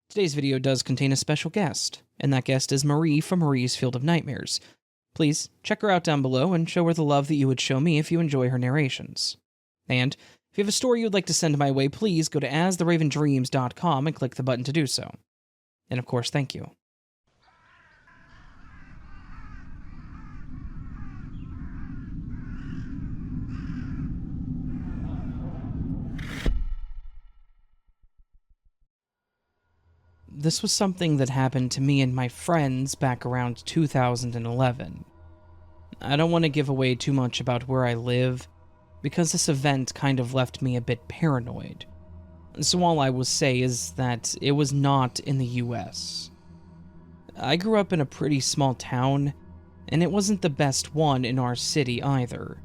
Today's video does contain a special guest, and that guest is Marie from Marie's Field of Nightmares. Please check her out down below and show her the love that you would show me if you enjoy her narrations. And if you have a story you'd like to send my way, please go to astheravendreams.com and click the button to do so. And of course, thank you. This was something that happened to me and my friends back around 2011. I don't want to give away too much about where I live, because this event kind of left me a bit paranoid. So all I will say is that it was not in the US. I grew up in a pretty small town, and it wasn't the best one in our city either.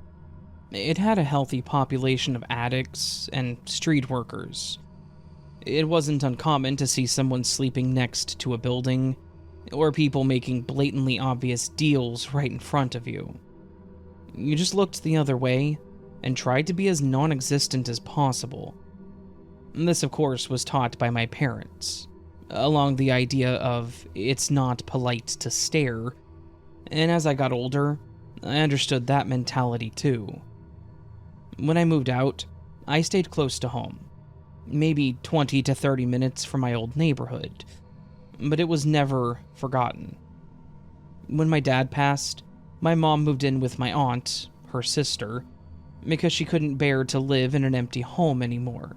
It had a healthy population of addicts and street workers. It wasn't uncommon to see someone sleeping next to a building, or people making blatantly obvious deals right in front of you. You just looked the other way, and tried to be as non-existent as possible. This, of course, was taught by my parents, along the idea of it's not polite to stare, and as I got older, I understood that mentality too. When I moved out, I stayed close to home. Maybe 20 to 30 minutes from my old neighborhood, but it was never forgotten. When my dad passed, my mom moved in with my aunt, her sister, because she couldn't bear to live in an empty home anymore.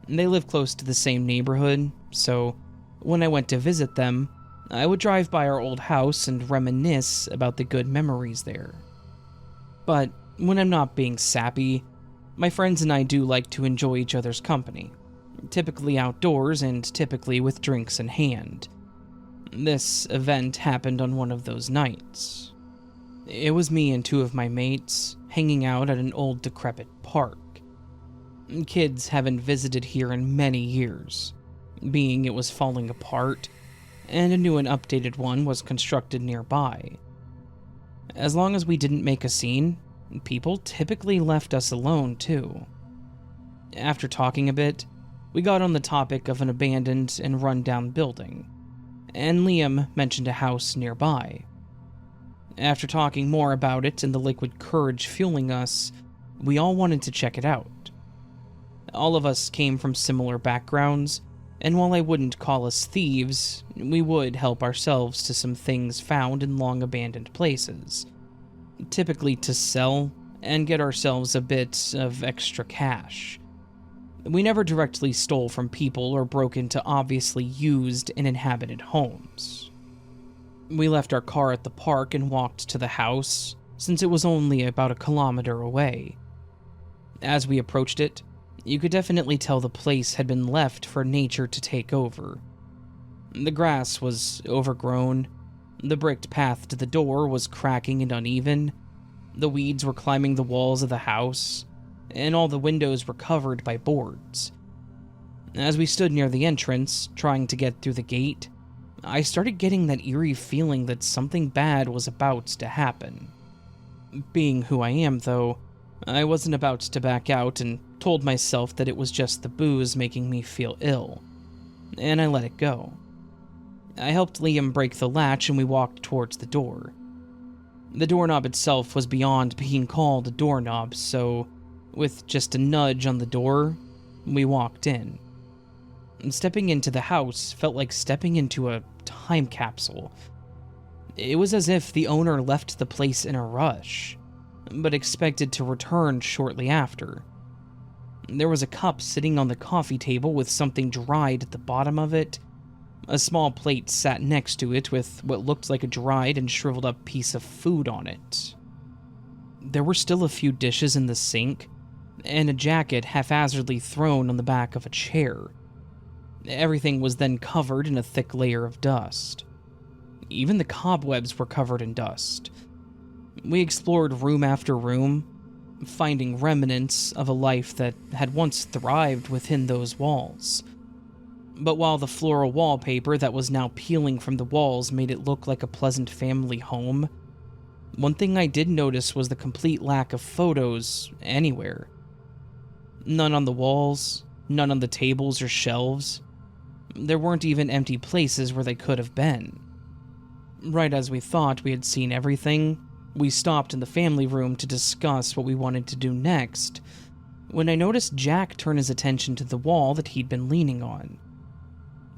They live close to the same neighborhood, so when I went to visit them, I would drive by our old house and reminisce about the good memories there. But when I'm not being sappy, my friends and I do like to enjoy each other's company, typically outdoors and typically with drinks in hand. This event happened on one of those nights. It was me and two of my mates hanging out at an old decrepit park. Kids haven't visited here in many years, being it was falling apart, and a new and updated one was constructed nearby. As long as we didn't make a scene, people typically left us alone, too. After talking a bit, we got on the topic of an abandoned and run-down building, and Liam mentioned a house nearby. After talking more about it and the liquid courage fueling us, we all wanted to check it out. All of us came from similar backgrounds, and while I wouldn't call us thieves, we would help ourselves to some things found in long-abandoned places, typically to sell and get ourselves a bit of extra cash. We never directly stole from people or broke into obviously used and inhabited homes. We left our car at the park and walked to the house, since it was only about a kilometer away. As we approached it, you could definitely tell the place had been left for nature to take over. The grass was overgrown, the bricked path to the door was cracking and uneven, the weeds were climbing the walls of the house, and all the windows were covered by boards. As we stood near the entrance, trying to get through the gate, I started getting that eerie feeling that something bad was about to happen. Being who I am, though, I wasn't about to back out and told myself that it was just the booze making me feel ill, and I let it go. I helped Liam break the latch and we walked towards the door. The doorknob itself was beyond being called a doorknob, so with just a nudge on the door, we walked in. Stepping into the house felt like stepping into a time capsule. It was as if the owner left the place in a rush, but expected to return shortly after. There was a cup sitting on the coffee table with something dried at the bottom of it. A small plate sat next to it with what looked like a dried and shriveled up piece of food on it. There were still a few dishes in the sink, and a jacket haphazardly thrown on the back of a chair. Everything was then covered in a thick layer of dust. Even the cobwebs were covered in dust. We explored room after room, finding remnants of a life that had once thrived within those walls. But while the floral wallpaper that was now peeling from the walls made it look like a pleasant family home, one thing I did notice was the complete lack of photos anywhere. None on the walls, none on the tables or shelves. There weren't even empty places where they could have been. Right as we thought we had seen everything, we stopped in the family room to discuss what we wanted to do next, when I noticed Jack turn his attention to the wall that he'd been leaning on.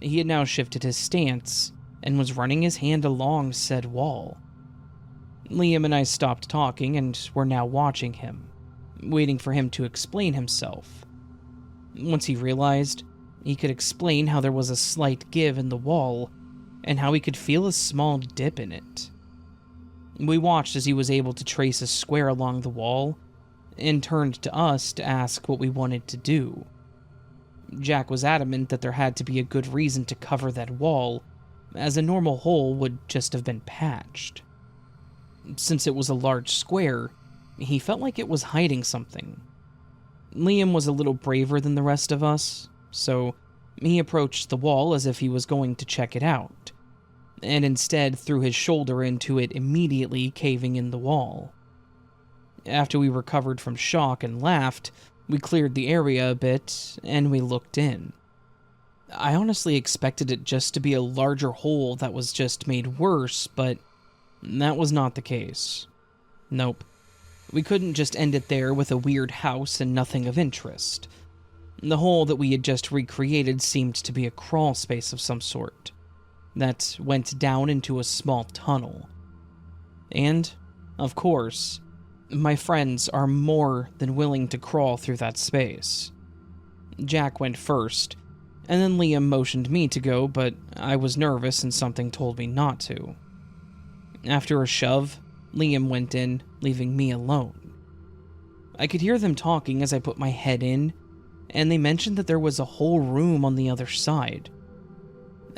He had now shifted his stance and was running his hand along said wall. Liam and I stopped talking and were now watching him, waiting for him to explain himself. Once he realized, he could explain how there was a slight give in the wall and how he could feel a small dip in it. We watched as he was able to trace a square along the wall and turned to us to ask what we wanted to do. Jack was adamant that there had to be a good reason to cover that wall, as a normal hole would just have been patched. Since it was a large square, he felt like it was hiding something. Liam was a little braver than the rest of us, so he approached the wall as if he was going to check it out, and instead threw his shoulder into it, immediately caving in the wall. After we recovered from shock and laughed, we cleared the area a bit, and we looked in. I honestly expected it just to be a larger hole that was just made worse, but that was not the case. Nope. We couldn't just end it there with a weird house and nothing of interest. The hole that we had just recreated seemed to be a crawl space of some sort that went down into a small tunnel. And, of course, my friends are more than willing to crawl through that space. Jack went first, and then Liam motioned me to go, but I was nervous and something told me not to. After a shove, Liam went in, leaving me alone. I could hear them talking as I put my head in, and they mentioned that there was a whole room on the other side.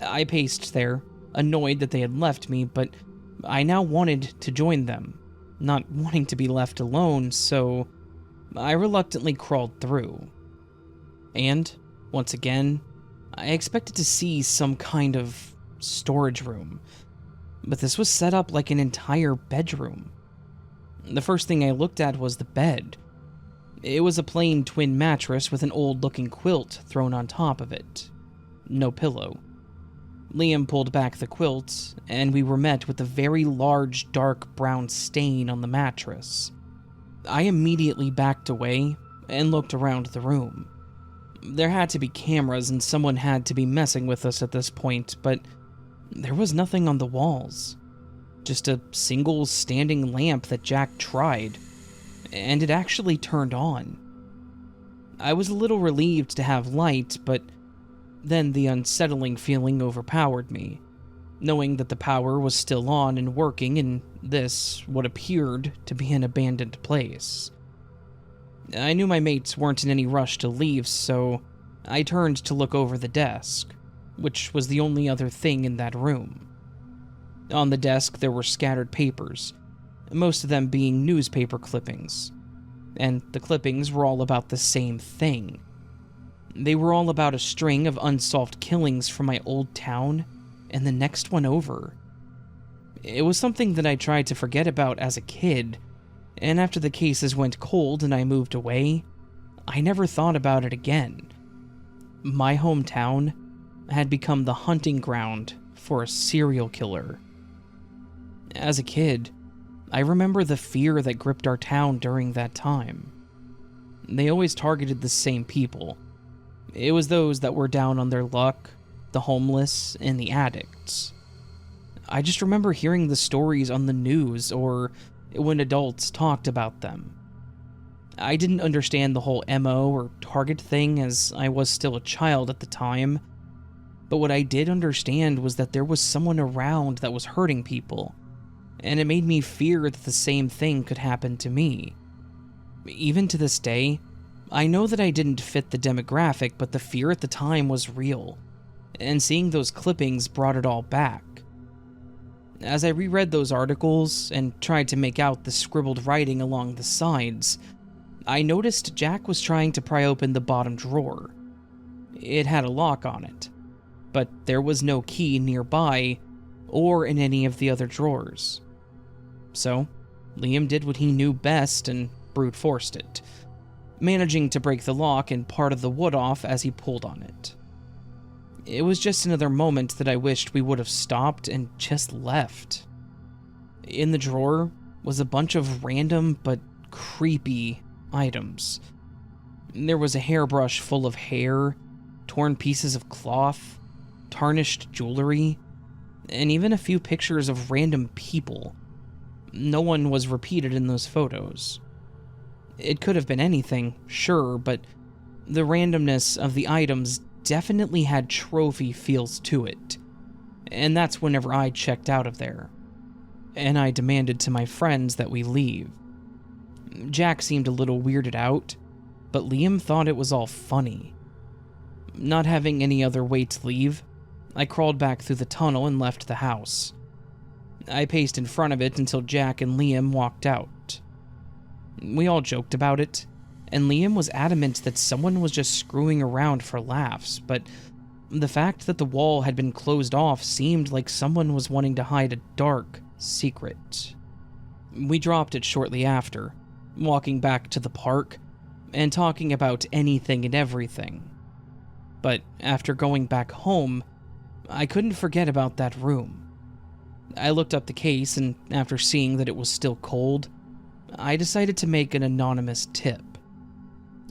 I paced there, annoyed that they had left me, but I now wanted to join them, not wanting to be left alone, so I reluctantly crawled through. And, once again, I expected to see some kind of storage room, but this was set up like an entire bedroom. The first thing I looked at was the bed. It was a plain twin mattress with an old-looking quilt thrown on top of it. No pillow. Liam pulled back the quilt, and we were met with a very large dark brown stain on the mattress. I immediately backed away and looked around the room. There had to be cameras and someone had to be messing with us at this point, but there was nothing on the walls. Just a single standing lamp that Jack tried, and it actually turned on. I was a little relieved to have light, but then the unsettling feeling overpowered me, knowing that the power was still on and working in this, what appeared to be an abandoned place. I knew my mates weren't in any rush to leave, so I turned to look over the desk, which was the only other thing in that room. On the desk there were scattered papers, most of them being newspaper clippings, and the clippings were all about the same thing. They were all about a string of unsolved killings from my old town and the next one over. It was something that I tried to forget about as a kid, and after the cases went cold and I moved away, I never thought about it again. My hometown had become the hunting ground for a serial killer. As a kid, I remember the fear that gripped our town during that time. They always targeted the same people. It was those that were down on their luck, the homeless, and the addicts. I just remember hearing the stories on the news or when adults talked about them. I didn't understand the whole MO or target thing as I was still a child at the time, but what I did understand was that there was someone around that was hurting people, and it made me fear that the same thing could happen to me. Even to this day, I know that I didn't fit the demographic, but the fear at the time was real, and seeing those clippings brought it all back. As I reread those articles and tried to make out the scribbled writing along the sides, I noticed Jack was trying to pry open the bottom drawer. It had a lock on it, but there was no key nearby or in any of the other drawers. So, Liam did what he knew best and brute forced it, managing to break the lock and part of the wood off as he pulled on it. It was just another moment that I wished we would have stopped and just left. In the drawer was a bunch of random but creepy items. There was a hairbrush full of hair, torn pieces of cloth, tarnished jewelry, and even a few pictures of random people. No one was repeated in those photos. It could have been anything, sure, but the randomness of the items definitely had trophy feels to it. And that's whenever I checked out of there. And I demanded to my friends that we leave. Jack seemed a little weirded out, but Liam thought it was all funny. Not having any other way to leave, I crawled back through the tunnel and left the house. I paced in front of it until Jack and Liam walked out. We all joked about it, and Liam was adamant that someone was just screwing around for laughs, but the fact that the wall had been closed off seemed like someone was wanting to hide a dark secret. We dropped it shortly after, walking back to the park and talking about anything and everything. But after going back home, I couldn't forget about that room. I looked up the case, and after seeing that it was still cold, I decided to make an anonymous tip.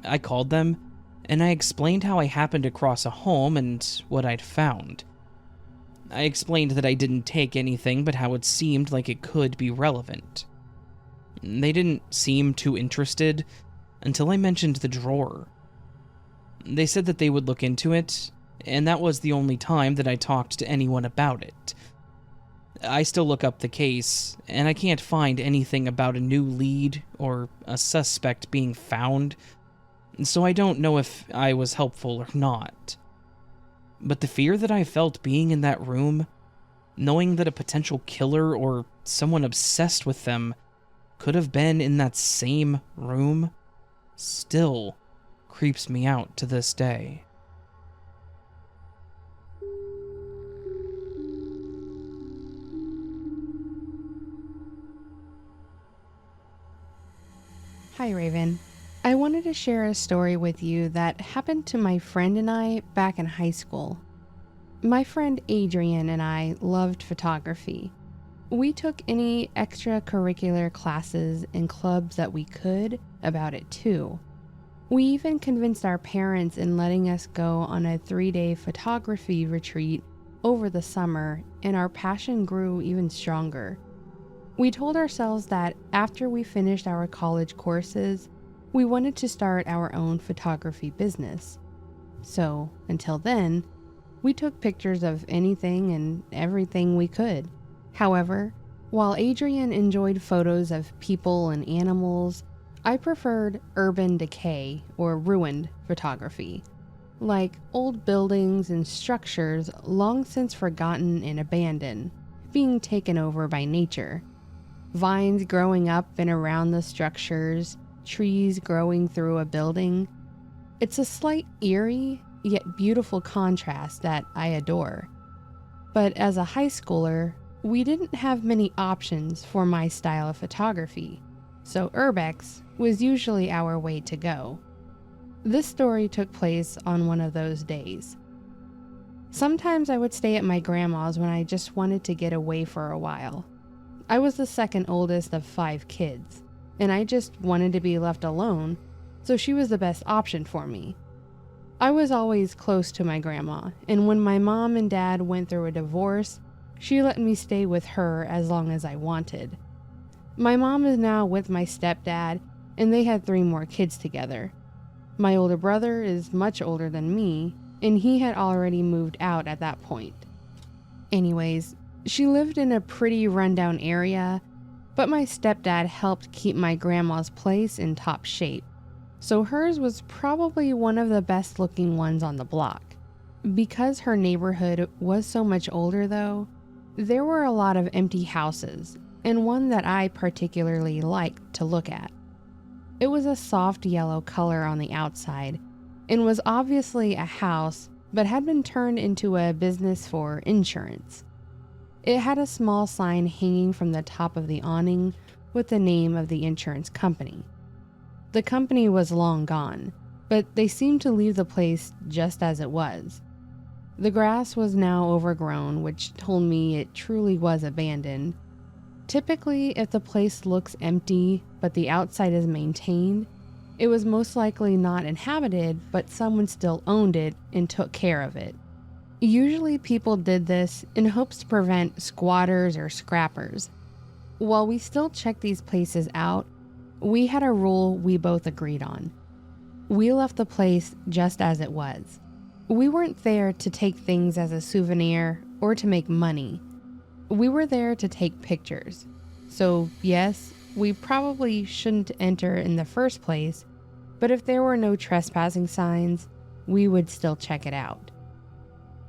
I called them, and I explained how I happened across a home and what I'd found. I explained that I didn't take anything, but how it seemed like it could be relevant. They didn't seem too interested until I mentioned the drawer. They said that they would look into it, and that was the only time that I talked to anyone about it. I still look up the case, and I can't find anything about a new lead or a suspect being found, so I don't know if I was helpful or not. But the fear that I felt being in that room, knowing that a potential killer or someone obsessed with them could have been in that same room, still creeps me out to this day. Hi, Raven. I wanted to share a story with you that happened to my friend and I back in high school. My friend Adrian and I loved photography. We took any extracurricular classes and clubs that we could about it too. We even convinced our parents in letting us go on a 3-day photography retreat over the summer, and our passion grew even stronger. We told ourselves that after we finished our college courses, we wanted to start our own photography business. So, until then, we took pictures of anything and everything we could. However, while Adrian enjoyed photos of people and animals, I preferred urban decay or ruined photography, like old buildings and structures long since forgotten and abandoned, being taken over by nature. Vines growing up and around the structures, trees growing through a building. It's a slight eerie, yet beautiful contrast that I adore. But as a high schooler, we didn't have many options for my style of photography, so Urbex was usually our way to go. This story took place on one of those days. Sometimes I would stay at my grandma's when I just wanted to get away for a while. I was the second oldest of 5 kids, and I just wanted to be left alone, so she was the best option for me. I was always close to my grandma, and when my mom and dad went through a divorce, she let me stay with her as long as I wanted. My mom is now with my stepdad, and they had 3 more kids together. My older brother is much older than me, and he had already moved out at that point. Anyways, she lived in a pretty rundown area, but my stepdad helped keep my grandma's place in top shape, so hers was probably one of the best looking ones on the block. Because her neighborhood was so much older though, there were a lot of empty houses, and one that I particularly liked to look at. It was a soft yellow color on the outside, and was obviously a house, but had been turned into a business for insurance. It had a small sign hanging from the top of the awning with the name of the insurance company. The company was long gone, but they seemed to leave the place just as it was. The grass was now overgrown, which told me it truly was abandoned. Typically, if the place looks empty but the outside is maintained, it was most likely not inhabited, but someone still owned it and took care of it. Usually people did this in hopes to prevent squatters or scrappers. While we still checked these places out, we had a rule we both agreed on. We left the place just as it was. We weren't there to take things as a souvenir or to make money. We were there to take pictures. So yes, we probably shouldn't enter in the first place, but if there were no trespassing signs, we would still check it out.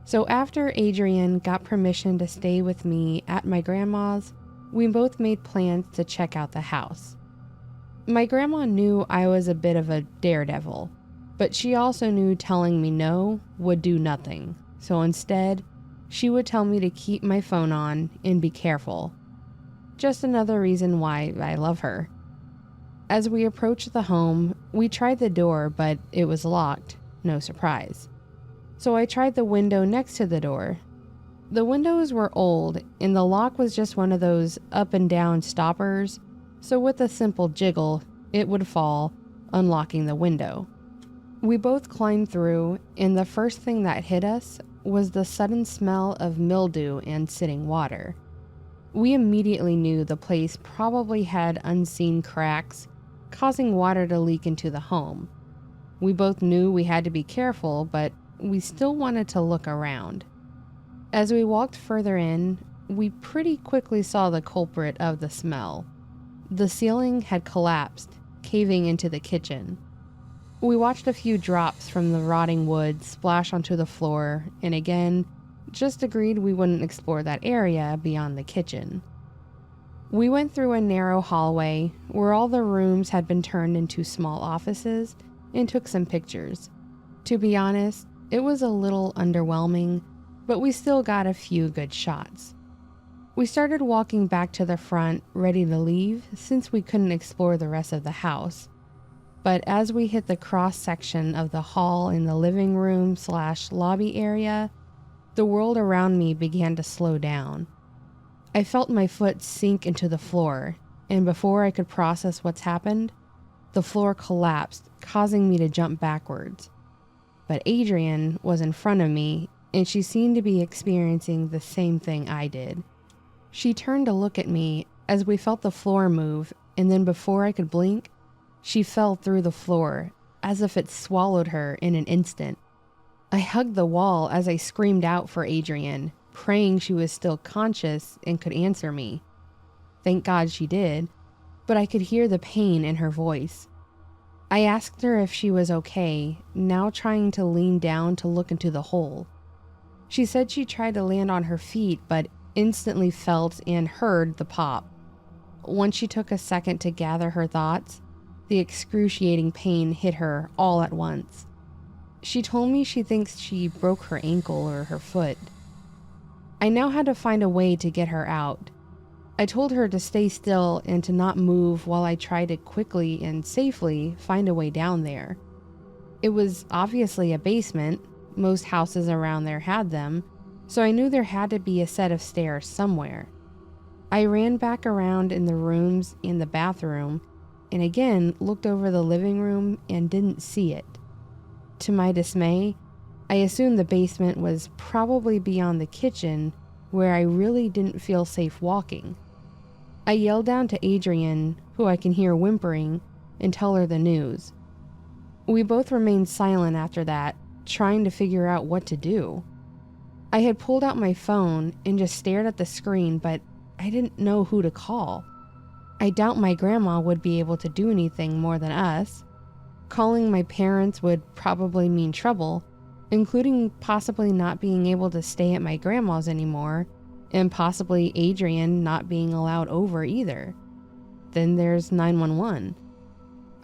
So after Adrian got permission to stay with me at my grandma's, we both made plans to check out the house. My grandma knew I was a bit of a daredevil, but she also knew telling me no would do nothing. So instead, she would tell me to keep my phone on and be careful. Just another reason why I love her. As we approached the home, we tried the door, but it was locked. No surprise. So I tried the window next to the door. The windows were old, and the lock was just one of those up and down stoppers, so with a simple jiggle, it would fall, unlocking the window. We both climbed through, and the first thing that hit us was the sudden smell of mildew and sitting water. We immediately knew the place probably had unseen cracks, causing water to leak into the home. We both knew we had to be careful, but we still wanted to look around. As we walked further in, we pretty quickly saw the culprit of the smell. The ceiling had collapsed, caving into the kitchen. We watched a few drops from the rotting wood splash onto the floor, and again, just agreed we wouldn't explore that area beyond the kitchen. We went through a narrow hallway where all the rooms had been turned into small offices and took some pictures. To be honest, it was a little underwhelming, but we still got a few good shots. We started walking back to the front, ready to leave since we couldn't explore the rest of the house. But as we hit the cross section of the hall in the living room / lobby area, the world around me began to slow down. I felt my foot sink into the floor, and before I could process what's happened, the floor collapsed, causing me to jump backwards. But Adrian was in front of me, and she seemed to be experiencing the same thing I did. She turned to look at me as we felt the floor move, and then before I could blink, she fell through the floor, as if it swallowed her in an instant. I hugged the wall as I screamed out for Adrian, praying she was still conscious and could answer me. Thank God she did, but I could hear the pain in her voice. I asked her if she was okay, now trying to lean down to look into the hole. She said she tried to land on her feet, but instantly felt and heard the pop. Once she took a second to gather her thoughts, the excruciating pain hit her all at once. She told me she thinks she broke her ankle or her foot. I now had to find a way to get her out. I told her to stay still and to not move while I tried to quickly and safely find a way down there. It was obviously a basement. Most houses around there had them, so I knew there had to be a set of stairs somewhere. I ran back around in the rooms and the bathroom, and again looked over the living room and didn't see it. To my dismay, I assumed the basement was probably beyond the kitchen, where I really didn't feel safe walking. I yelled down to Adrian, who I can hear whimpering, and tell her the news. We both remained silent after that, trying to figure out what to do. I had pulled out my phone and just stared at the screen, but I didn't know who to call. I doubt my grandma would be able to do anything more than us. Calling my parents would probably mean trouble, including possibly not being able to stay at my grandma's anymore, and possibly Adrian not being allowed over either. Then there's 911.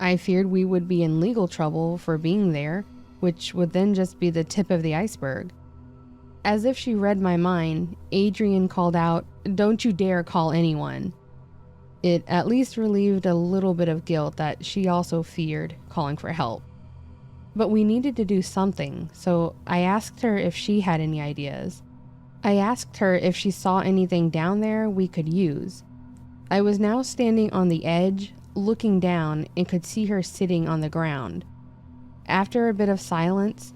I feared we would be in legal trouble for being there, which would then just be the tip of the iceberg. As if she read my mind, Adrian called out, "Don't you dare call anyone." It at least relieved a little bit of guilt that she also feared calling for help. but we needed to do something, so I asked her if she had any ideas. I asked her if she saw anything down there we could use. I was now standing on the edge, looking down, and could see her sitting on the ground. After a bit of silence,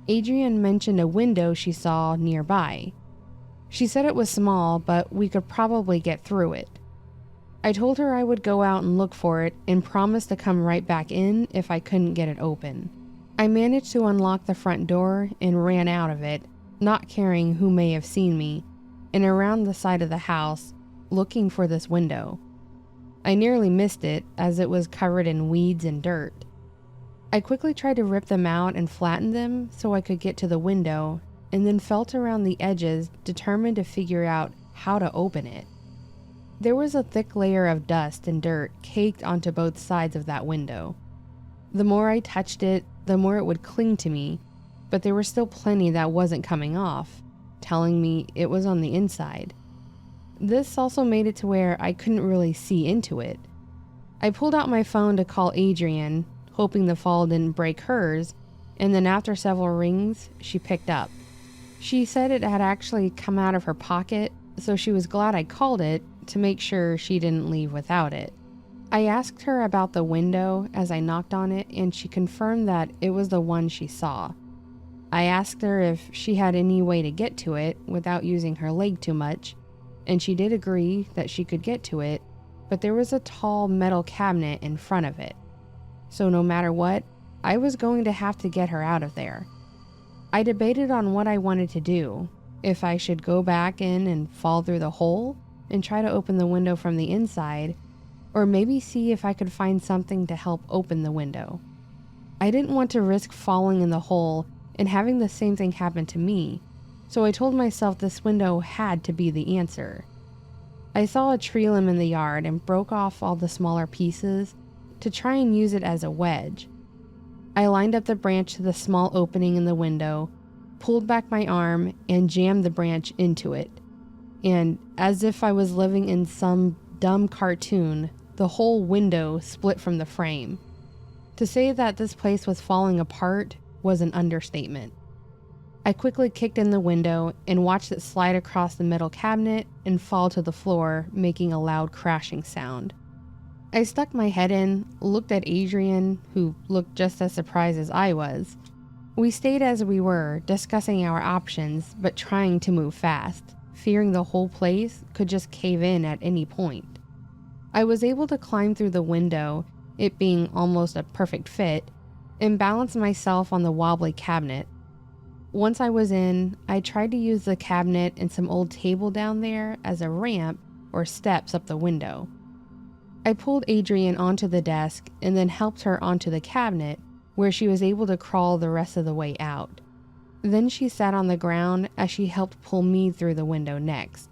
Adrienne mentioned a window she saw nearby. She said it was small, but we could probably get through it. I told her I would go out and look for it and promised to come right back in if I couldn't get it open. I managed to unlock the front door and ran out of it, not caring who may have seen me, and around the side of the house, looking for this window. I nearly missed it as it was covered in weeds and dirt. I quickly tried to rip them out and flatten them so I could get to the window, and then felt around the edges, determined to figure out how to open it. There was a thick layer of dust and dirt caked onto both sides of that window. The more I touched it, the more it would cling to me, but there was still plenty that wasn't coming off, telling me it was on the inside. This also made it to where I couldn't really see into it. I pulled out my phone to call Adrienne, hoping the fall didn't break hers, and then after several rings, she picked up. She said it had actually come out of her pocket, so she was glad I called it to make sure she didn't leave without it. I asked her about the window as I knocked on it, and she confirmed that it was the one she saw. I asked her if she had any way to get to it without using her leg too much, and she did agree that she could get to it, but there was a tall metal cabinet in front of it. So no matter what, I was going to have to get her out of there. I debated on what I wanted to do, if I should go back in and fall through the hole and try to open the window from the inside, or maybe see if I could find something to help open the window. I didn't want to risk falling in the hole and having the same thing happen to me, so I told myself this window had to be the answer. I saw a tree limb in the yard and broke off all the smaller pieces to try and use it as a wedge. I lined up the branch to the small opening in the window, pulled back my arm, and jammed the branch into it. And as if I was living in some dumb cartoon, the whole window split from the frame. To say that this place was falling apart was an understatement. I quickly kicked in the window and watched it slide across the metal cabinet and fall to the floor, making a loud crashing sound. I stuck my head in, looked at Adrienne, who looked just as surprised as I was. We stayed as we were, discussing our options, but trying to move fast, fearing the whole place could just cave in at any point. I was able to climb through the window, it being almost a perfect fit, and balance myself on the wobbly cabinet. Once I was in, I tried to use the cabinet and some old table down there as a ramp or steps up the window. I pulled Adrienne onto the desk and then helped her onto the cabinet, where she was able to crawl the rest of the way out. Then she sat on the ground as she helped pull me through the window next.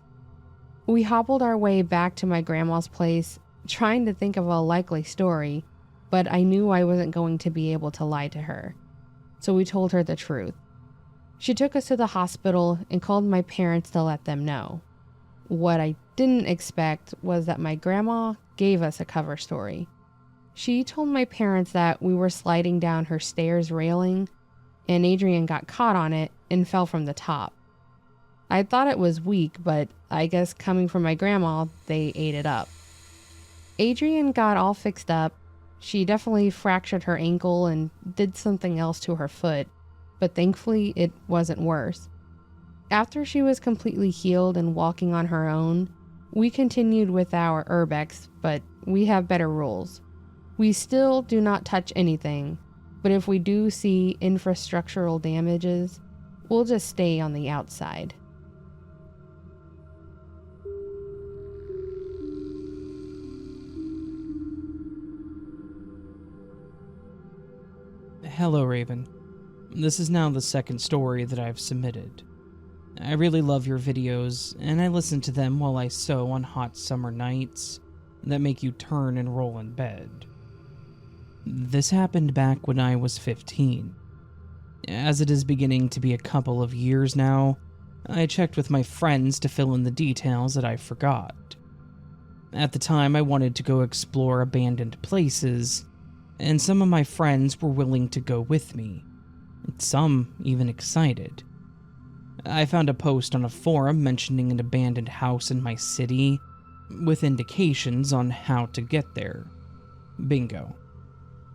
We hobbled our way back to my grandma's place, trying to think of a likely story, but I knew I wasn't going to be able to lie to her. So we told her the truth. She took us to the hospital and called my parents to let them know. What I didn't expect was that my grandma gave us a cover story. She told my parents that we were sliding down her stairs railing, and Adrienne got caught on it and fell from the top. I thought it was weak, but I guess coming from my grandma, they ate it up. Adrienne got all fixed up. She definitely fractured her ankle and did something else to her foot, but thankfully it wasn't worse. After she was completely healed and walking on her own, we continued with our Urbex, but we have better rules. We still do not touch anything, but if we do see infrastructural damages, we'll just stay on the outside. Hello, Raven. This is now the second story that I've submitted. I really love your videos, and I listen to them while I sew on hot summer nights that make you turn and roll in bed. This happened back when I was 15. As it is beginning to be a couple of years now, I checked with my friends to fill in the details that I forgot. At the time, I wanted to go explore abandoned places, and some of my friends were willing to go with me, some even excited. I found a post on a forum mentioning an abandoned house in my city, with indications on how to get there. Bingo.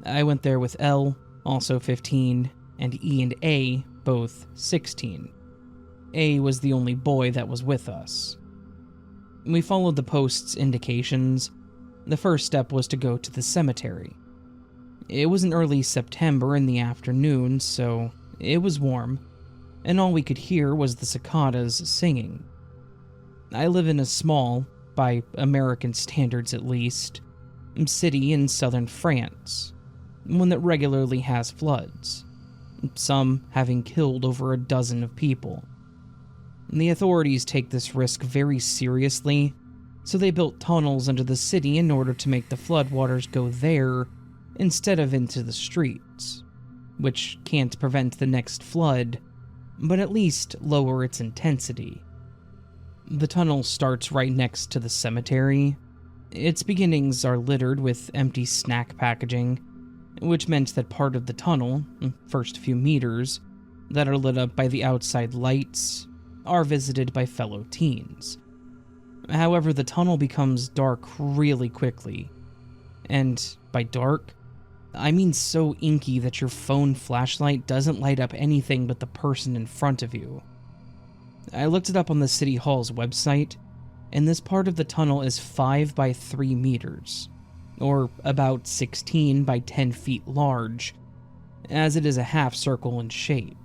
I went there with L, also 15, and E and A, both 16. A was the only boy that was with us. We followed the post's indications. The first step was to go to the cemetery. It was in early September in the afternoon, so it was warm, and all we could hear was the cicadas singing. I live in a small, by American standards at least, city in southern France, one that regularly has floods, some having killed over a dozen of people. The authorities take this risk very seriously, so they built tunnels under the city in order to make the floodwaters go there instead of into the streets, which can't prevent the next flood, but at least lower its intensity. The tunnel starts right next to the cemetery. Its beginnings are littered with empty snack packaging, which meant that part of the tunnel, first few meters, that are lit up by the outside lights, are visited by fellow teens. However, the tunnel becomes dark really quickly, and by dark, I mean so inky that your phone flashlight doesn't light up anything but the person in front of you. I looked it up on the City Hall's website, and this part of the tunnel is 5 by 3 meters, or about 16 by 10 feet large, as it is a half circle in shape.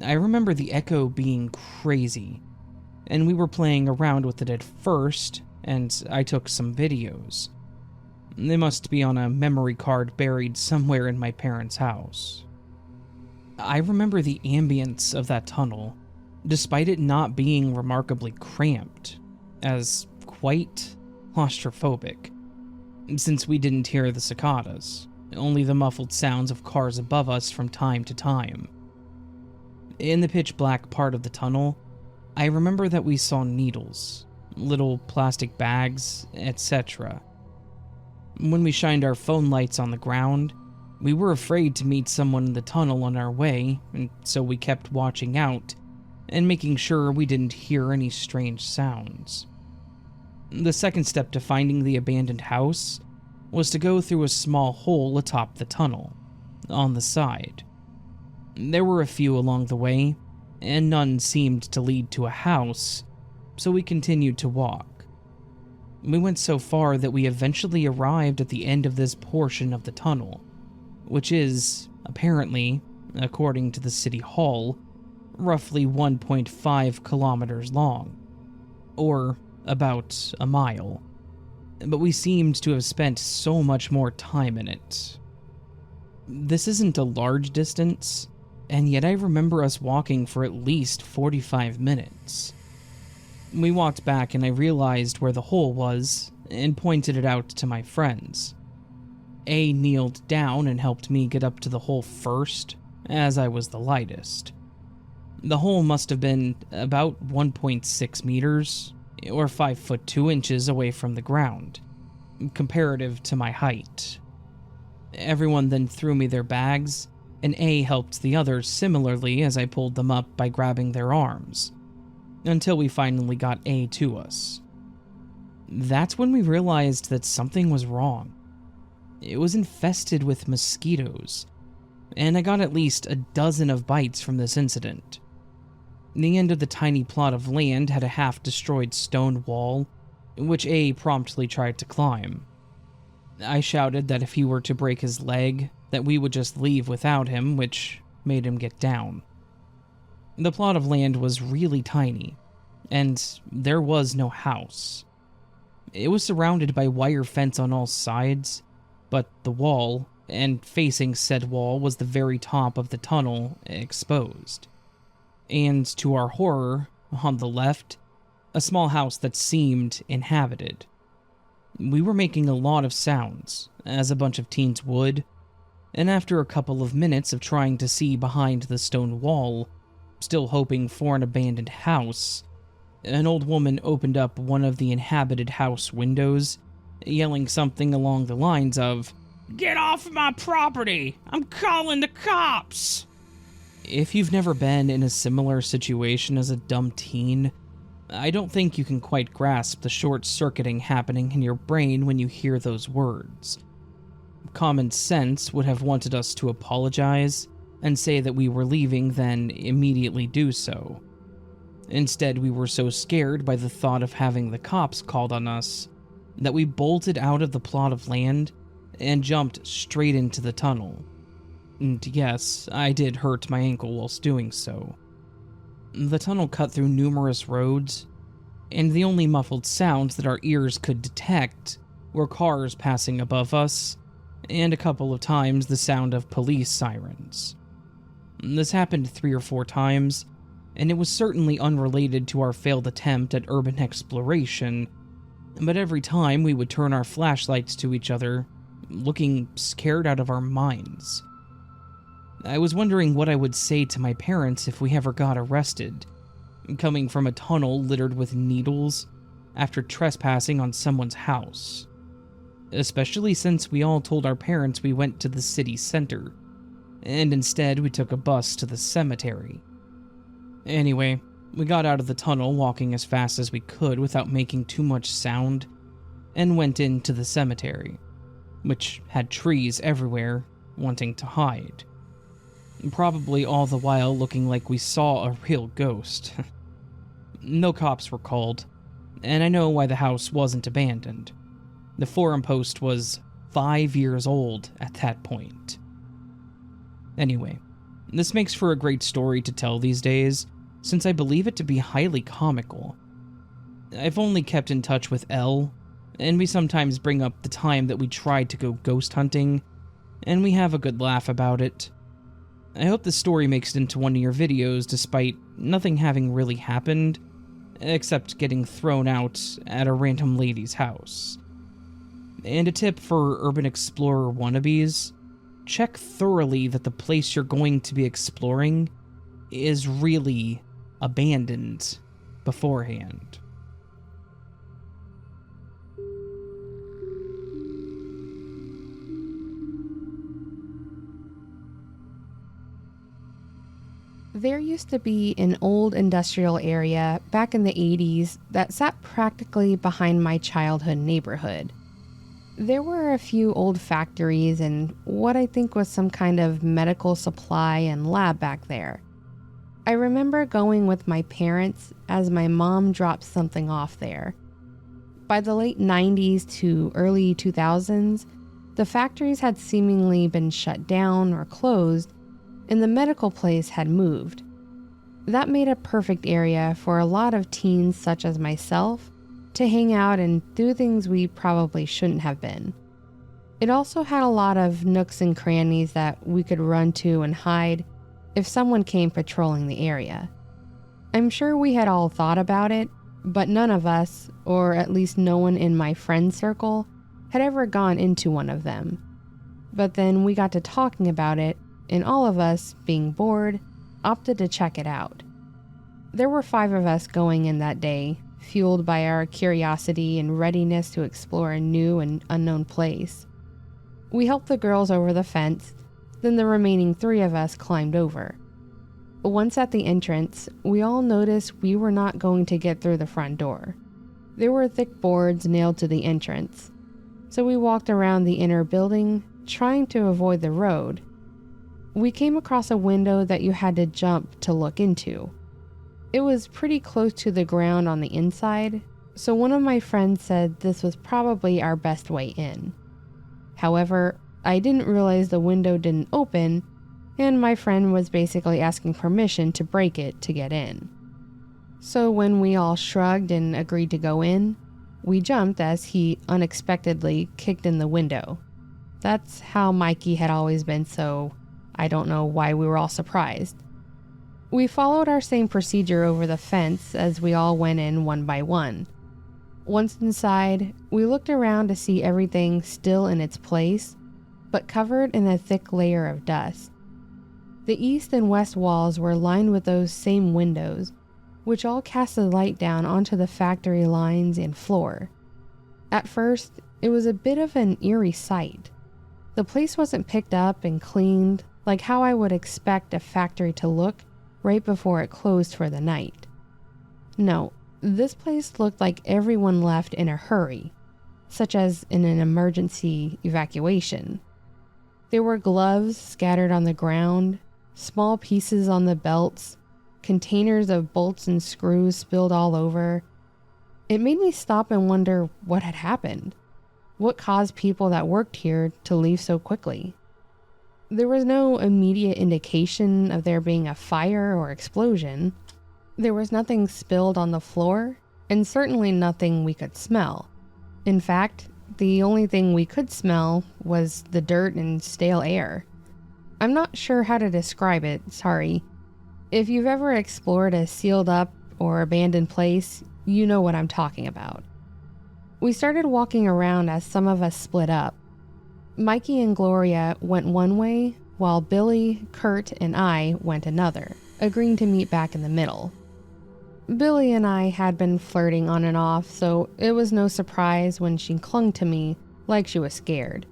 I remember the echo being crazy, and we were playing around with it at first, and I took some videos. They must be on a memory card buried somewhere in my parents' house. I remember the ambience of that tunnel, despite it not being remarkably cramped, as quite claustrophobic, since we didn't hear the cicadas, only the muffled sounds of cars above us from time to time. In the pitch black part of the tunnel, I remember that we saw needles, little plastic bags, etc. When we shined our phone lights on the ground, we were afraid to meet someone in the tunnel on our way, and so we kept watching out and making sure we didn't hear any strange sounds. The second step to finding the abandoned house was to go through a small hole atop the tunnel, on the side. There were a few along the way, and none seemed to lead to a house, so we continued to walk. We went so far that we eventually arrived at the end of this portion of the tunnel, which is, apparently, according to the City Hall, roughly 1.5 kilometers long, or about a mile. But we seemed to have spent so much more time in it. This isn't a large distance, and yet I remember us walking for at least 45 minutes. We walked back and I realized where the hole was and pointed it out to my friends. A kneeled down and helped me get up to the hole first, as I was the lightest. The hole must have been about 1.6 meters, or 5 foot 2 inches away from the ground, comparative to my height. Everyone then threw me their bags, and A helped the others similarly as I pulled them up by grabbing their arms, until we finally got A to us. That's when we realized that something was wrong. It was infested with mosquitoes, and I got at least a dozen of bites from this incident. The end of the tiny plot of land had a half-destroyed stone wall, which A promptly tried to climb. I shouted that if he were to break his leg, that we would just leave without him, which made him get down. The plot of land was really tiny, and there was no house. It was surrounded by wire fence on all sides, but the wall, and facing said wall, was the very top of the tunnel exposed. And to our horror, on the left, a small house that seemed inhabited. We were making a lot of sounds, as a bunch of teens would, and after a couple of minutes of trying to see behind the stone wall, still hoping for an abandoned house, an old woman opened up one of the inhabited house windows, yelling something along the lines of, "Get off my property! I'm calling the cops!" If you've never been in a similar situation as a dumb teen, I don't think you can quite grasp the short-circuiting happening in your brain when you hear those words. Common sense would have wanted us to apologize and say that we were leaving, then immediately do so. Instead, we were so scared by the thought of having the cops called on us that we bolted out of the plot of land and jumped straight into the tunnel. And yes, I did hurt my ankle whilst doing so. The tunnel cut through numerous roads, and the only muffled sounds that our ears could detect were cars passing above us, and a couple of times the sound of police sirens. This happened 3 or 4 times, and it was certainly unrelated to our failed attempt at urban exploration, but every time we would turn our flashlights to each other, looking scared out of our minds. I was wondering what I would say to my parents if we ever got arrested, coming from a tunnel littered with needles after trespassing on someone's house. Especially since we all told our parents we went to the city center, and instead we took a bus to the cemetery. Anyway, we got out of the tunnel walking as fast as we could without making too much sound, and went into the cemetery, which had trees everywhere, wanting to hide. Probably all the while looking like we saw a real ghost. No cops were called, and I know why the house wasn't abandoned. The forum post was 5 years old at that point. Anyway, this makes for a great story to tell these days, since I believe it to be highly comical. I've only kept in touch with Elle, and we sometimes bring up the time that we tried to go ghost hunting, and we have a good laugh about it. I hope this story makes it into one of your videos despite nothing having really happened, except getting thrown out at a random lady's house. And a tip for urban explorer wannabes, check thoroughly that the place you're going to be exploring is really abandoned beforehand. There used to be an old industrial area back in the 80s that sat practically behind my childhood neighborhood. There were a few old factories and what I think was some kind of medical supply and lab back there. I remember going with my parents as my mom dropped something off there. By the late 90s to early 2000s, the factories had seemingly been shut down or closed, and the medical place had moved. That made a perfect area for a lot of teens such as myself to hang out and do things we probably shouldn't have been. It also had a lot of nooks and crannies that we could run to and hide if someone came patrolling the area. I'm sure we had all thought about it, but none of us, or at least no one in my friend circle, had ever gone into one of them. But then we got to talking about it, and all of us, being bored, opted to check it out. There were 5 of us going in that day, fueled by our curiosity and readiness to explore a new and unknown place. We helped the girls over the fence, then the remaining 3 of us climbed over. Once at the entrance, we all noticed we were not going to get through the front door. There were thick boards nailed to the entrance, so we walked around the inner building, trying to avoid the road. We came across a window that you had to jump to look into. It was pretty close to the ground on the inside, so one of my friends said this was probably our best way in. However, I didn't realize the window didn't open, and my friend was basically asking permission to break it to get in. So when we all shrugged and agreed to go in, we jumped as he unexpectedly kicked in the window. That's how Mikey had always been, so I don't know why we were all surprised. We followed our same procedure over the fence as we all went in one by one. Once inside, we looked around to see everything still in its place, but covered in a thick layer of dust. The east and west walls were lined with those same windows, which all cast the light down onto the factory lines and floor. At first, it was a bit of an eerie sight. The place wasn't picked up and cleaned like how I would expect a factory to look right before it closed for the night. No, this place looked like everyone left in a hurry, such as in an emergency evacuation. There were gloves scattered on the ground, small pieces on the belts, containers of bolts and screws spilled all over. It made me stop and wonder what had happened. What caused people that worked here to leave so quickly? There was no immediate indication of there being a fire or explosion. There was nothing spilled on the floor, and certainly nothing we could smell. In fact, the only thing we could smell was the dirt and stale air. I'm not sure how to describe it, sorry. If you've ever explored a sealed up or abandoned place, you know what I'm talking about. We started walking around as some of us split up. Mikey and Gloria went one way, while Billy, Kurt, and I went another, agreeing to meet back in the middle. Billy and I had been flirting on and off, so it was no surprise when she clung to me like she was scared.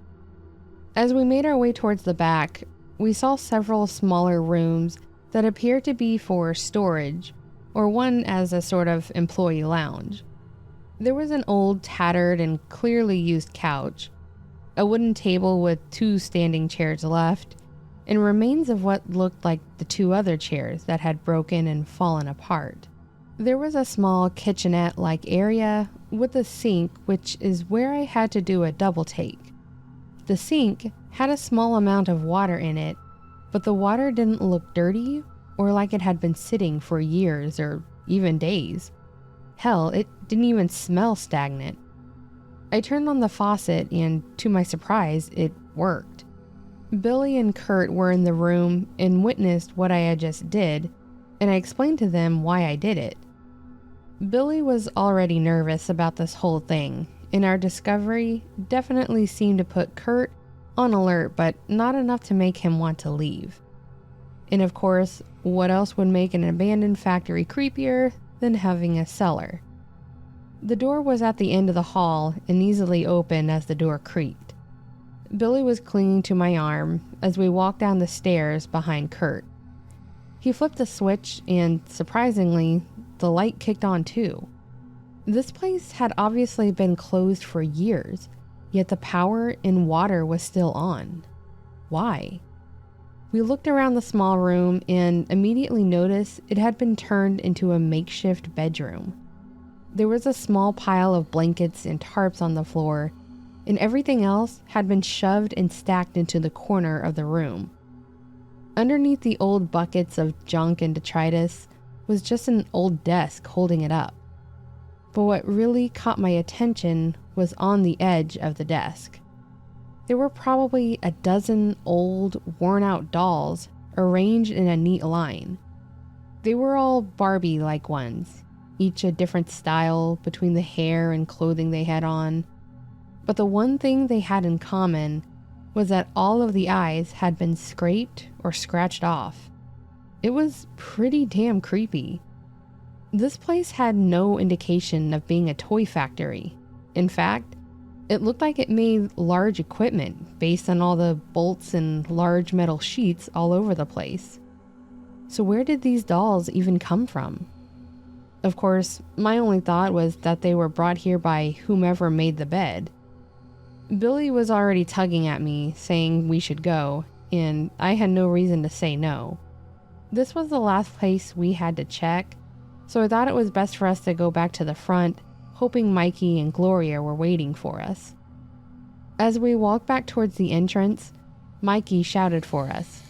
As we made our way towards the back, we saw several smaller rooms that appeared to be for storage, or one as a sort of employee lounge. There was an old, tattered, and clearly used couch, a wooden table with 2 standing chairs left, and remains of what looked like the 2 other chairs that had broken and fallen apart. There was a small kitchenette-like area with a sink, which is where I had to do a double take. The sink had a small amount of water in it, but the water didn't look dirty or like it had been sitting for years or even days. Hell, it didn't even smell stagnant. I turned on the faucet and, to my surprise, it worked. Billy and Kurt were in the room and witnessed what I had just did, and I explained to them why I did it. Billy was already nervous about this whole thing, and our discovery definitely seemed to put Kurt on alert, but not enough to make him want to leave. And of course, what else would make an abandoned factory creepier than having a cellar? The door was at the end of the hall and easily opened as the door creaked. Billy was clinging to my arm as we walked down the stairs behind Kurt. He flipped the switch and, surprisingly, the light kicked on too. This place had obviously been closed for years, yet the power and water was still on. Why? We looked around the small room and immediately noticed it had been turned into a makeshift bedroom. There was a small pile of blankets and tarps on the floor, and everything else had been shoved and stacked into the corner of the room. Underneath the old buckets of junk and detritus was just an old desk holding it up. But what really caught my attention was on the edge of the desk. There were probably a dozen old, worn-out dolls arranged in a neat line. They were all Barbie-like ones, each a different style between the hair and clothing they had on. But the one thing they had in common was that all of the eyes had been scraped or scratched off. It was pretty damn creepy. This place had no indication of being a toy factory. In fact, it looked like it made large equipment based on all the bolts and large metal sheets all over the place. So where did these dolls even come from? Of course, my only thought was that they were brought here by whomever made the bed. Billy was already tugging at me, saying we should go, and I had no reason to say no. This was the last place we had to check, so I thought it was best for us to go back to the front, hoping Mikey and Gloria were waiting for us. As we walked back towards the entrance, Mikey shouted for us.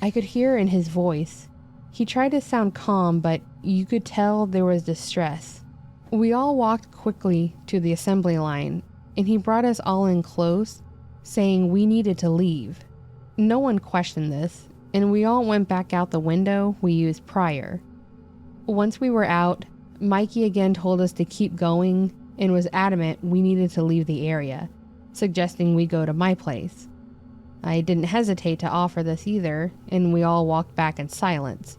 I could hear in his voice. He tried to sound calm, but you could tell there was distress. We all walked quickly to the assembly line, and he brought us all in close, saying we needed to leave. No one questioned this, and we all went back out the window we used prior. Once we were out, Mikey again told us to keep going and was adamant we needed to leave the area, suggesting we go to my place. I didn't hesitate to offer this either, and we all walked back in silence.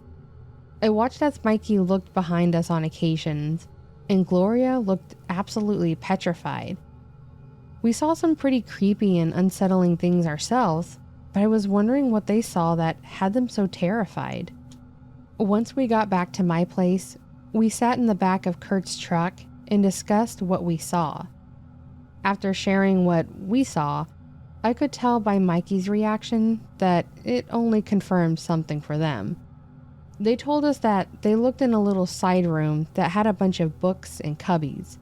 I watched as Mikey looked behind us on occasions, and Gloria looked absolutely petrified. We saw some pretty creepy and unsettling things ourselves, but I was wondering what they saw that had them so terrified. Once we got back to my place, we sat in the back of Kurt's truck and discussed what we saw. After sharing what we saw, I could tell by Mikey's reaction that it only confirmed something for them. They told us that they looked in a little side room that had a bunch of books and cubbies.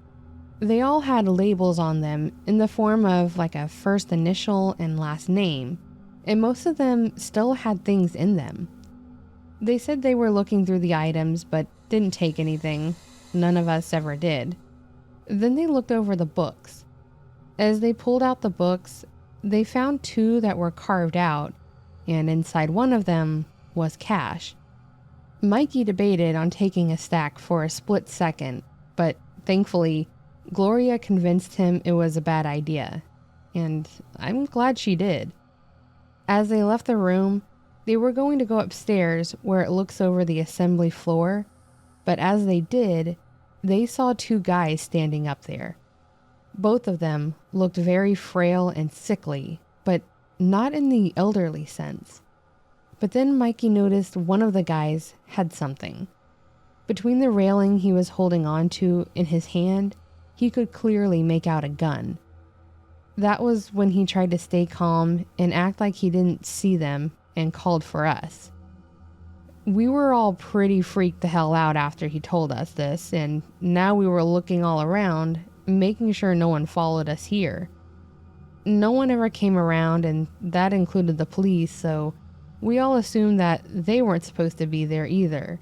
They all had labels on them in the form of like a first initial and last name, and most of them still had things in them. They said they were looking through the items but didn't take anything. None of us ever did. Then they looked over the books. As they pulled out the books, they found 2 that were carved out, and inside one of them was cash. Mikey debated on taking a stack for a split second, but thankfully, Gloria convinced him it was a bad idea, and I'm glad she did. As they left the room, they were going to go upstairs where it looks over the assembly floor, but as they did, they saw 2 guys standing up there. Both of them looked very frail and sickly, but not in the elderly sense. But then Mikey noticed one of the guys had something. Between the railing he was holding on to in his hand, he could clearly make out a gun. That was when he tried to stay calm and act like he didn't see them and called for us. We were all pretty freaked the hell out after he told us this, and now we were looking all around, making sure no one followed us here. No one ever came around, and that included the police, so we all assumed that they weren't supposed to be there either.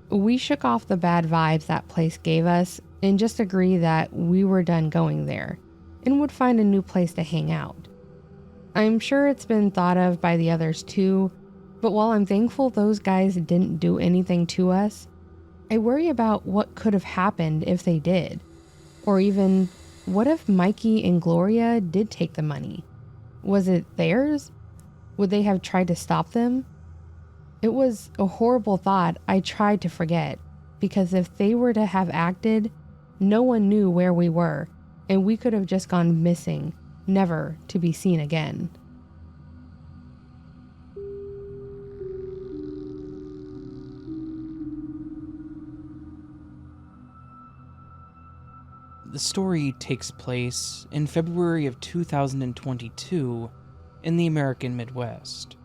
We shook off the bad vibes that place gave us and just agreed that we were done going there and would find a new place to hang out. I'm sure it's been thought of by the others too, but while I'm thankful those guys didn't do anything to us, I worry about what could have happened if they did. Or even, what if Mikey and Gloria did take the money? Was it theirs? Would they have tried to stop them? It was a horrible thought I tried to forget, because if they were to have acted, no one knew where we were, and we could have just gone missing, never to be seen again. The story takes place in February of 2022 in the American Midwest.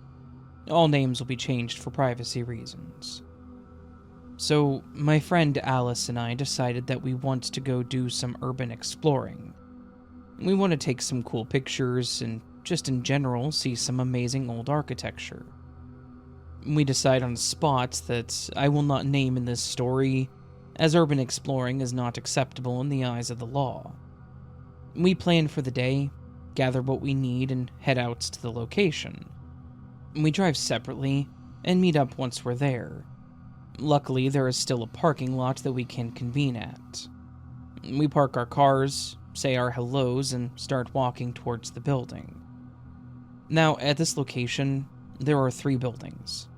All names will be changed for privacy reasons. So, my friend Alice and I decided that we want to go do some urban exploring. We want to take some cool pictures and just in general see some amazing old architecture. We decide on spots that I will not name in this story, as urban exploring is not acceptable in the eyes of the law. We plan for the day, gather what we need, and head out to the location. We drive separately and meet up once we're there. Luckily, there is still a parking lot that we can convene at. We park our cars, say our hellos, and start walking towards the building. Now, at this location, there are 3 buildings,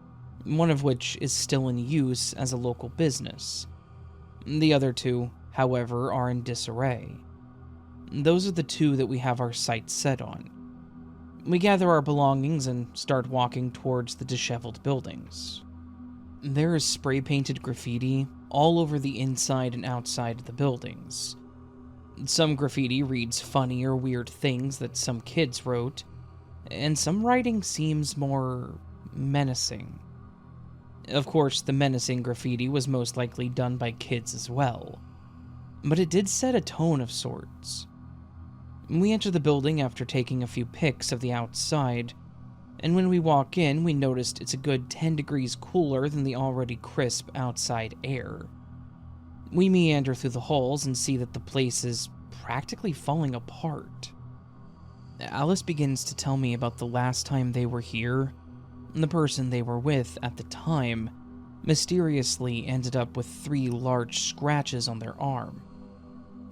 one of which is still in use as a local business. The other 2, however, are in disarray. Those are the 2 that we have our sights set on. We gather our belongings and start walking towards the disheveled buildings. There is spray-painted graffiti all over the inside and outside of the buildings. Some graffiti reads funny or weird things that some kids wrote, and some writing seems more menacing. Of course, the menacing graffiti was most likely done by kids as well, but it did set a tone of sorts. We enter the building after taking a few pics of the outside, and when we walk in, we noticed it's a good 10 degrees cooler than the already crisp outside air. We meander through the halls and see that the place is practically falling apart. Alice begins to tell me about the last time they were here. The person they were with at the time mysteriously ended up with 3 large scratches on their arm.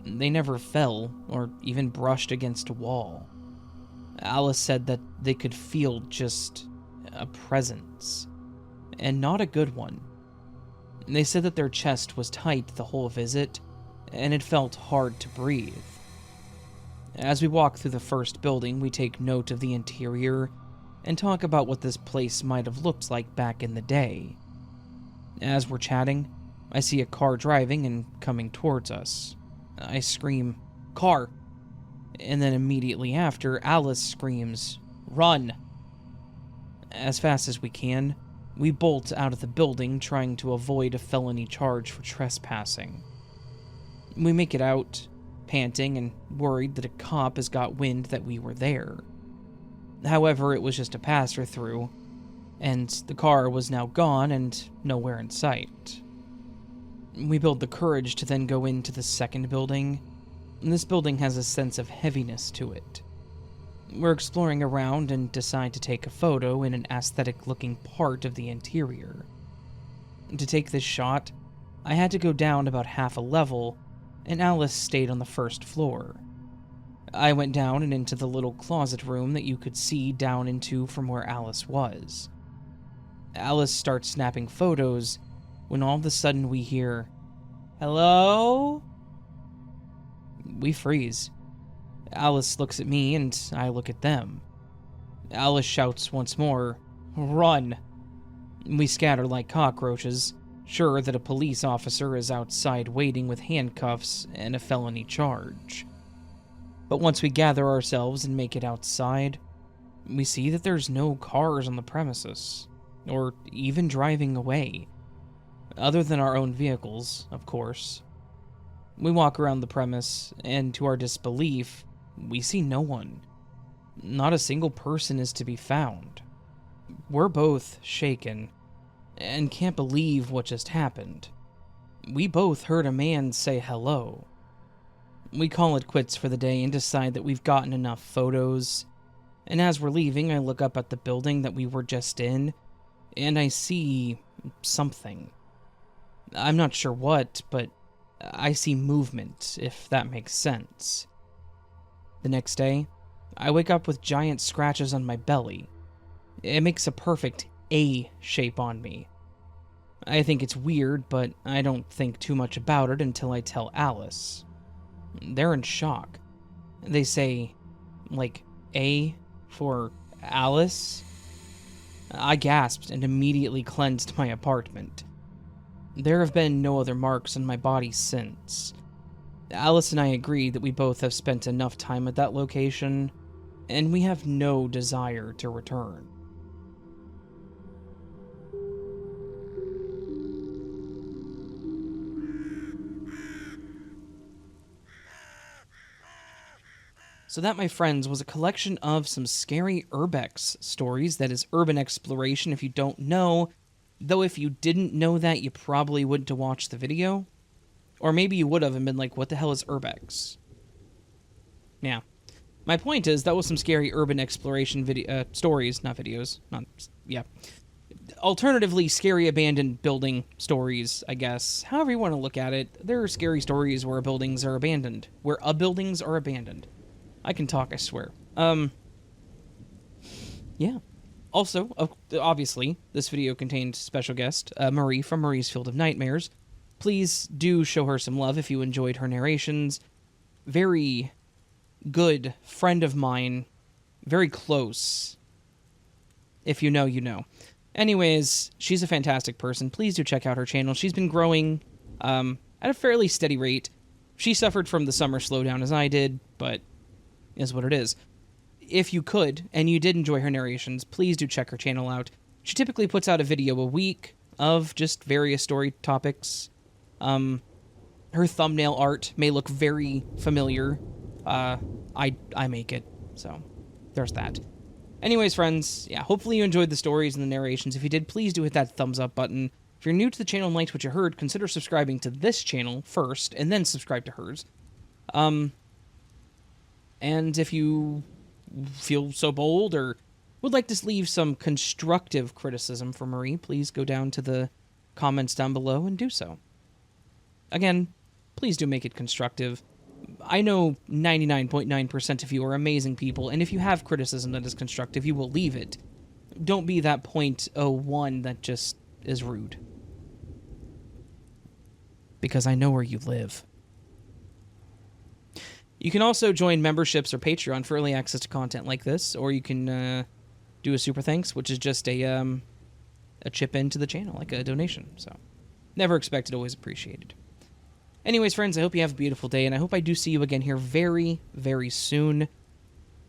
They never fell or even brushed against a wall. Alice said that they could feel just a presence, and not a good one. They said that their chest was tight the whole visit, and it felt hard to breathe. As we walk through the first building, we take note of the interior and talk about what this place might have looked like back in the day. As we're chatting, I see a car driving and coming towards us. I scream, "Car!" And then immediately after, Alice screams, "Run!" As fast as we can, we bolt out of the building, trying to avoid a felony charge for trespassing. We make it out, panting and worried that a cop has got wind that we were there. However, it was just a passer-through, and the car was now gone and nowhere in sight. We build the courage to then go into the second building. This building has a sense of heaviness to it. We're exploring around and decide to take a photo in an aesthetic-looking part of the interior. To take this shot, I had to go down about half a level, and Alice stayed on the first floor. I went down and into the little closet room that you could see down into from where Alice was. Alice starts snapping photos when all of a sudden we hear, "Hello?" We freeze. Alice looks at me and I look at them. Alice shouts once more, "Run!" We scatter like cockroaches, sure that a police officer is outside waiting with handcuffs and a felony charge. But once we gather ourselves and make it outside, we see that there's no cars on the premises, or even driving away. Other than our own vehicles, of course. We walk around the premise, and to our disbelief, we see no one. Not a single person is to be found. We're both shaken, and can't believe what just happened. We both heard a man say hello. We call it quits for the day and decide that we've gotten enough photos, and as we're leaving, I look up at the building that we were just in, and I see something. I'm not sure what, but I see movement, if that makes sense. The next day, I wake up with giant scratches on my belly. It makes a perfect A shape on me. I think it's weird, but I don't think too much about it until I tell Alice. They're in shock. They say, like, A for Alice? I gasped and immediately cleansed my apartment. There have been no other marks on my body since. Alice and I agree that we both have spent enough time at that location, and we have no desire to return. So that, my friends, was a collection of some scary Urbex stories. That is urban exploration, if you don't know. Though if you didn't know that, you probably wouldn't have watched the video. Or maybe you would have and been like, what the hell is Urbex? Yeah. My point is, that was some scary urban exploration stories, not videos. Yeah. Alternatively, scary abandoned building stories, I guess. However you want to look at it, there are scary stories where buildings are abandoned. Where buildings are abandoned. I can talk, I swear. Yeah. Also, obviously, this video contained special guest, Marie from Marie's Field of Nightmares. Please do show her some love if you enjoyed her narrations. Very good friend of mine. Very close. If you know, you know. Anyways, she's a fantastic person. Please do check out her channel. She's been growing at a fairly steady rate. She suffered from the summer slowdown as I did, but is what it is. If you could, and you did enjoy her narrations, please do check her channel out. She typically puts out a video a week of just various story topics. Her thumbnail art may look very familiar. I make it, so there's that. Anyways, friends, yeah, hopefully you enjoyed the stories and the narrations. If you did, please do hit that thumbs up button. If you're new to the channel and liked what you heard, consider subscribing to this channel first, and then subscribe to hers. And if you feel so bold or would like to leave some constructive criticism for Marie, please go down to the comments down below and do so. Again, please do make it constructive. I know 99.9% of you are amazing people, and if you have criticism that is constructive, you will leave it. Don't be that 0.01 that just is rude. Because I know where you live. You can also join memberships or Patreon for early access to content like this, or you can do a super thanks, which is just a chip into the channel, like a donation. So, never expected, always appreciated. Anyways, friends, I hope you have a beautiful day, and I hope I do see you again here very, very soon.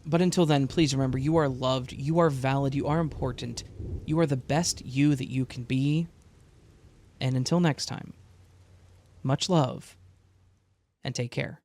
But until then, please remember, you are loved, you are valid, you are important, you are the best you that you can be. And until next time, much love, and take care.